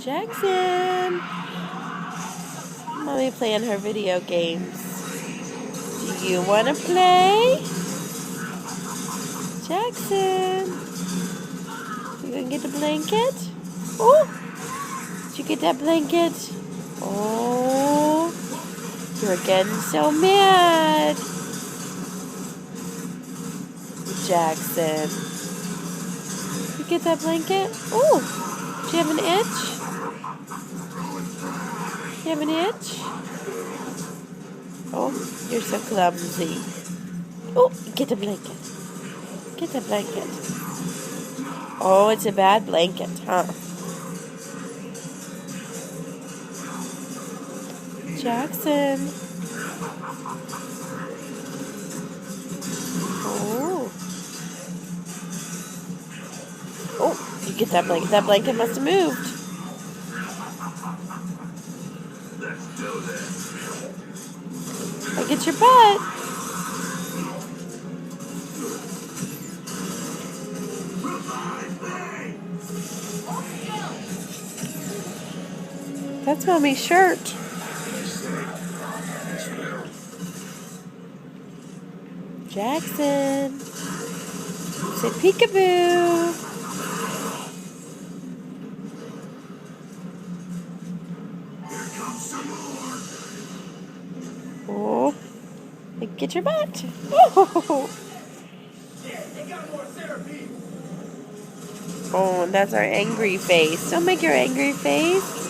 Jackson! Mommy playing her video games. Do you want to play? Jackson! You gonna get the blanket? Oh! Did you get that blanket? Oh! You're getting so mad! Jackson. You get that blanket? Oh! Do you have an itch? You have an itch? Oh, you're so clumsy. Oh, get the blanket. Get the blanket. Oh, it's a bad blanket, huh? Jackson. Oh. Oh, you get that blanket. That blanket must have moved. Let's do this. I get your butt. That's Mommy's shirt. Jackson. Say peekaboo. Oh. Get your butt. Oh. Oh, and that's our angry face. Don't make your angry face.